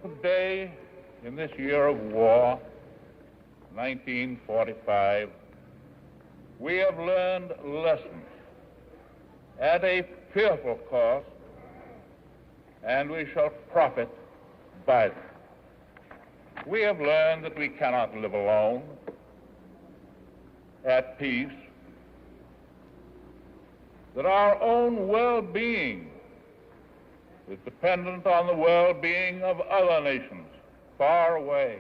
Today, in this year of war, 1945, we have learned lessons at a fearful cost, and we shall profit by them. We have learned that we cannot live alone, at peace, that our own well-being is dependent on the well-being of other nations far away.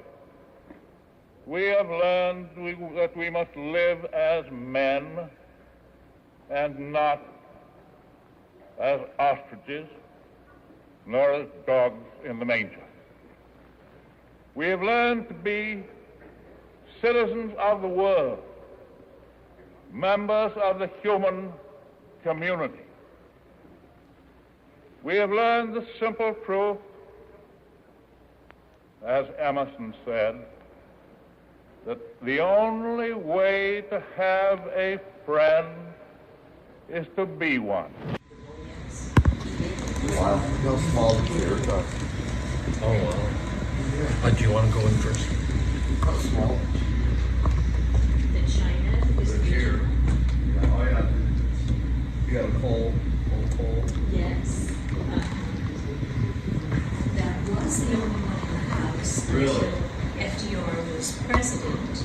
We have learned that we must live as men and not as ostriches, nor as dogs in the manger. We have learned to be citizens of the world, members of the human community. We have learned the simple truth, as Emerson said, that the only way to have a friend is to be one. Wow, how small the chair got. Oh, wow. Do you want to go in first? How small? The China is The chair. Yeah, oh yeah. You got a cold pole. Yes. That was the only one in the house. Really? FDR was president,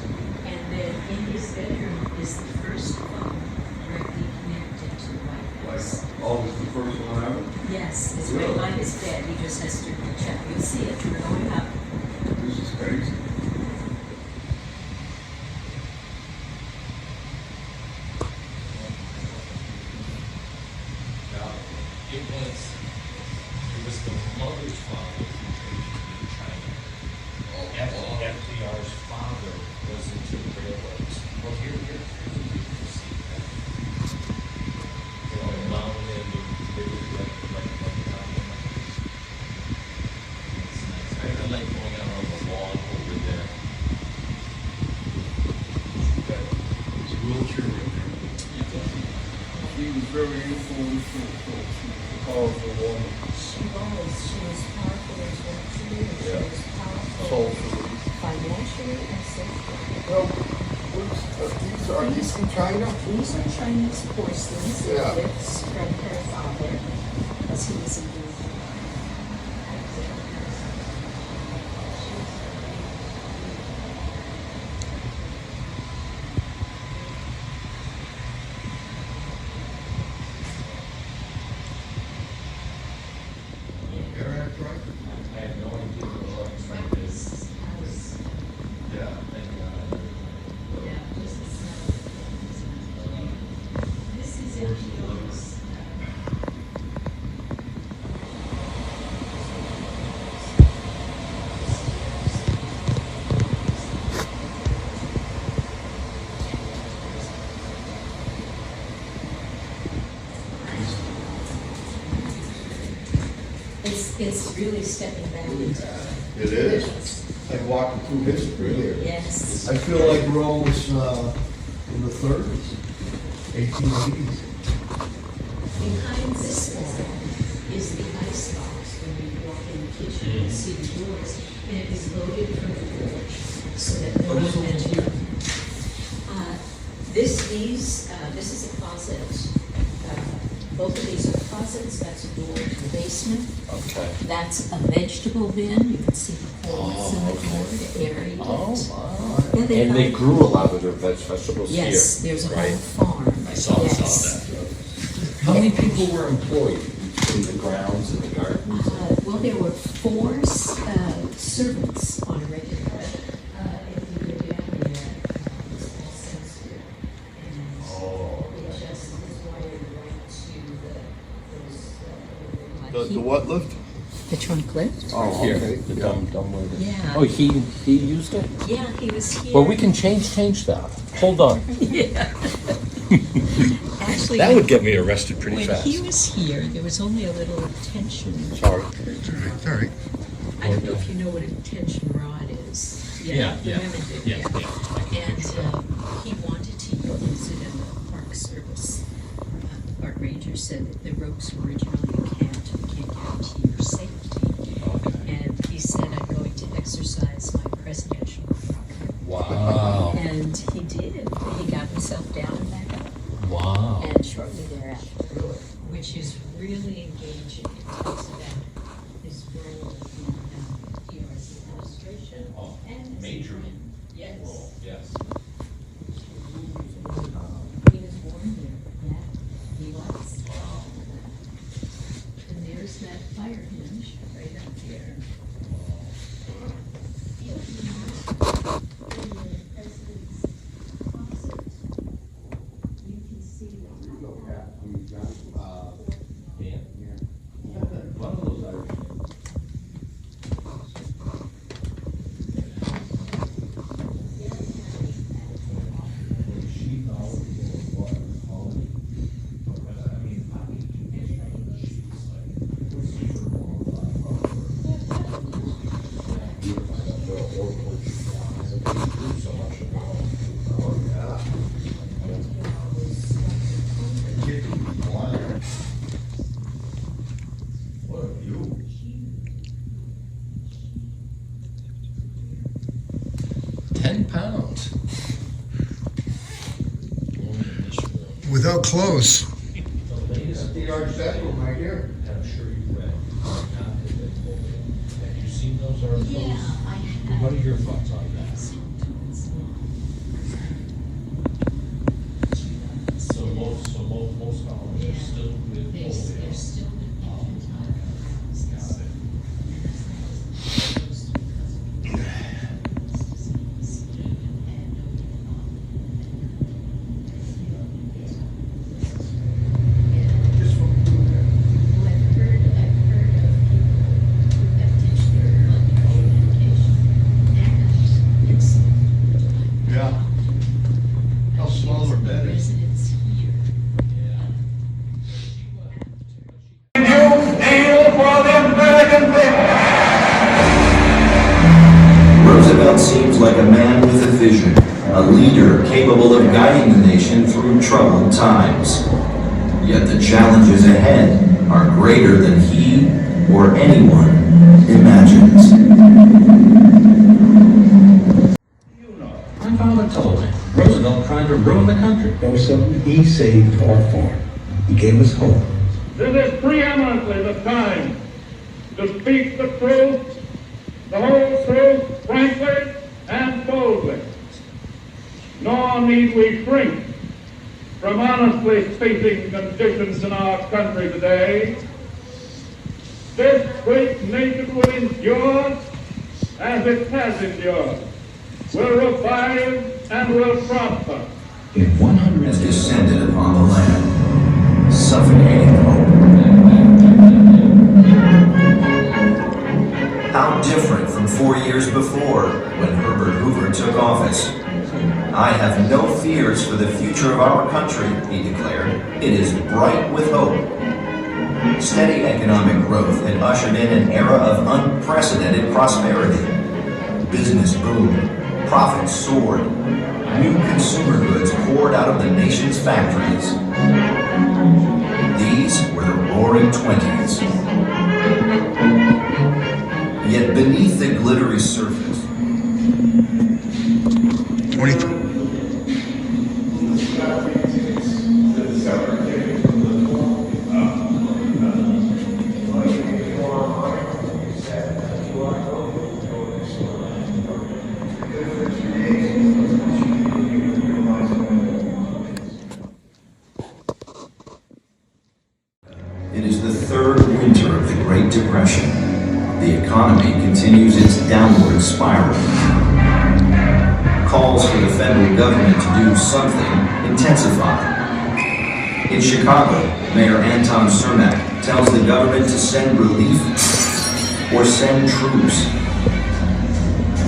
and then in his bedroom is the first phone directly connected to the White House. Oh, this is the first one ever? Yes, it's Really? right by his bed. He just has to check. You'll see it. We're going up. This is crazy. Now, it was the mother's father who in China. FDR's father was into the railroads. Well, here you see that. You know, in Mountain and they were right down there. It's nice. I like going out on the lawn over there. It's a wheelchair right there. He was very influential, powerful woman. She was powerful as well too. She Yeah. was powerful Soulfully. financially and socially. Well, are these from China? These are Chinese porcelains, Yeah. gifts from her father, as he was in the Eric, right? I had no idea what was like this. Yeah. This is FDR's. It's really stepping back into. It is. Like walking through history here. Yes. I feel like we're almost in the 30s, 1880s. Behind this wall is the ice box. When you walk in the kitchen, you see the doors, and it is loaded from the porch, so that no one can enter. This is a closet. Both of these are closets. That's a door to the basement. Okay. That's a vegetable bin. You can see the holes in the floor to aerate it. Oh, wow. And And they grew a lot of their vegetables here. Yes, there's a whole right? farm. I saw Yes. that. How many people were employed in the grounds and the gardens? Well, there were 4 servants on a regular. If you go down there, it's all censored. And it just is wired right to those. The what lift? The trunk lift? Oh, Here, okay. the dumb waiter. Yeah. Oh, he used it? Yeah, he was here. Well, we can change that. Hold on. Yeah. Actually, That would get me arrested pretty when fast. he was here, there was only a little tension. Sorry. All right. I don't know if you know what a tension rod is. The women do, yeah. And he wanted to use it in the Park Service. Park Ranger said that the ropes were originally you can't guarantee your safety. Okay. And he said, itself down and back up. Wow. And shortly thereafter, which is really engaging. It talks about his role in U.S. administration Oh, and major yes. role, yes. He was born here. Yeah, he was. And there's that fire hinge right up here. You can see them. Yeah. One of those Irish names. She knows what Albany. I mean, she's like super so much of it. Oh, yeah. What a view. 10 pounds. Only in this room. Without clothes. The latest FDR statue right here. I'm sure you've read. Have you seen those articles? Yeah, I have. What are your thoughts on that? So most scholars are still with They're polio. still Just from I've heard of people who have teacher education and it's yeah. How small are better? residents here. Roosevelt seems like a man with a vision, a leader capable of guiding the nation through troubled times. Yet the challenges ahead are greater than he or anyone imagines. My father told me, Roosevelt tried to ruin the country. Know something? He saved our farm. He gave us hope. This is preeminently the time to speak the truth, the whole truth, frankly and boldly. Nor need we shrink from honestly stating conditions in our country today. This great nation will endure as it has endured, will revive and will prosper. In 100 Has descended upon the land, suffocating hope. How different from 4 years before, when Herbert Hoover took office. I have no fears for the future of our country, he declared. It is bright with hope. Steady economic growth had ushered in an era of unprecedented prosperity. Business boomed, profits soared, new consumer goods poured out of the nation's factories. These were the roaring 20s. Yet beneath the glittery surface, 23. it is the third winter of the Great Depression. The economy continues its downward spiral. Calls for the federal government to do something intensify. In Chicago, Mayor Anton Cermak tells the government to send relief or send troops.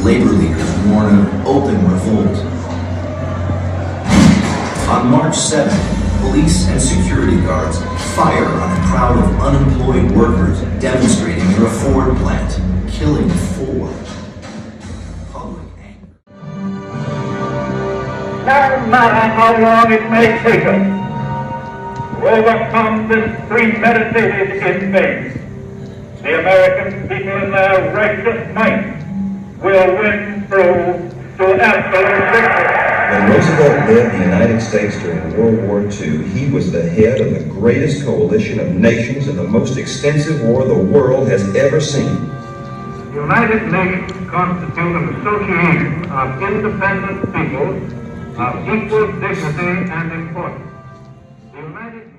Labor leaders warn of open revolt. On March 7th, police and security guards fire on a crowd of unemployed workers demonstrating near a Ford plant, killing 4. Public anger. No matter how long it may take us to overcome this premeditated invasion, the American people in their righteous might will win through to absolute victory. When Roosevelt led the United States during World War II, he was the head of the greatest coalition of nations in the most extensive war the world has ever seen. The United Nations constitute an association of independent peoples of equal dignity and importance. The United Nations.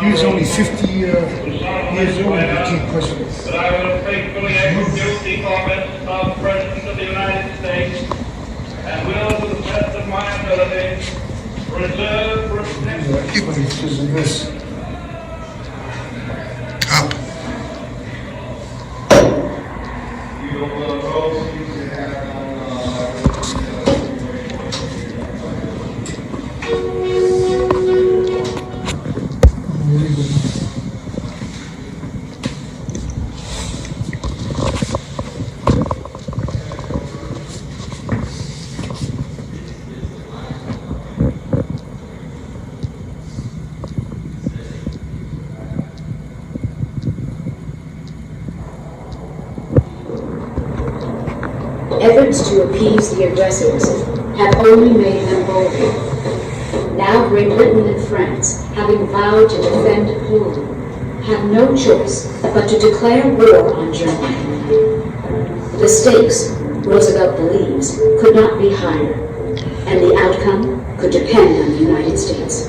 He was only 50 years old when he became president. That I will faithfully execute the office of President of the United States and will, to the best of my ability, preserve, protect. Everybody says in this. Up. Efforts to appease the aggressors have only made them bolder. Now Great Britain and France, having vowed to defend Poland, have no choice but to declare war on Germany. The stakes, Roosevelt believes, could not be higher, and the outcome could depend on the United States.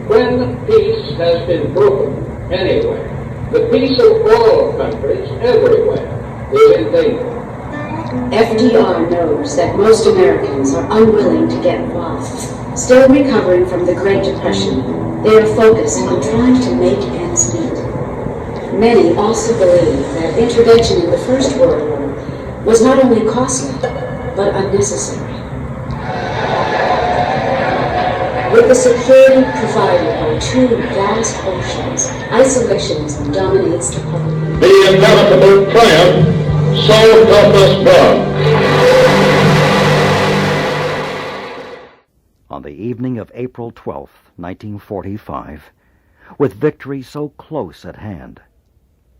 When peace has been broken anywhere, the peace of all countries everywhere is in danger. FDR knows that most Americans are unwilling to get involved. Still recovering from the Great Depression, they are focused on trying to make ends meet. Many also believe that intervention in the First World War was not only costly, but unnecessary. With the security provided by two vast oceans, isolationism dominates the public. The inevitable triumph so help us God. On the evening of April 12th, 1945, with victory so close at hand,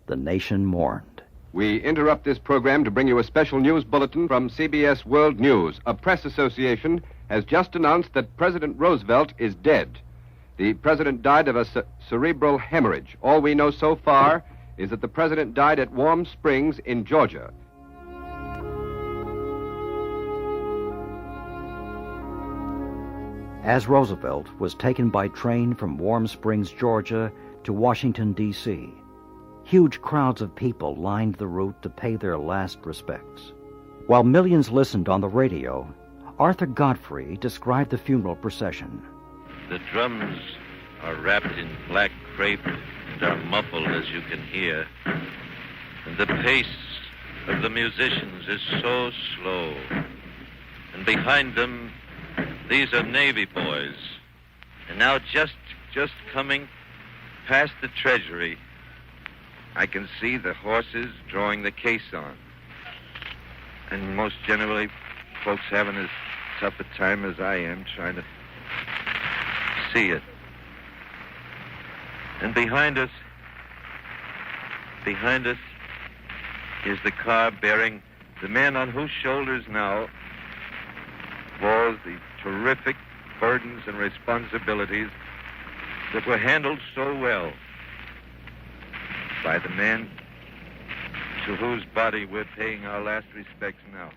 the nation mourned. We interrupt this program to bring you a special news bulletin from CBS World News. A press association has just announced that President Roosevelt is dead. The president died of a cerebral hemorrhage. All we know so far is that the president died at Warm Springs in Georgia. As Roosevelt was taken by train from Warm Springs, Georgia, to Washington, D.C., huge crowds of people lined the route to pay their last respects. While millions listened on the radio, Arthur Godfrey described the funeral procession. The drums are wrapped in black crepe and are muffled, as you can hear. And the pace of the musicians is so slow. And behind them, these are Navy boys. And now just coming past the Treasury, I can see the horses drawing the caisson. And most generally, folks having as tough a time as I am trying to see it. And behind us is the car bearing the man on whose shoulders now falls the terrific burdens and responsibilities that were handled so well by the man to whose body we're paying our last respects now.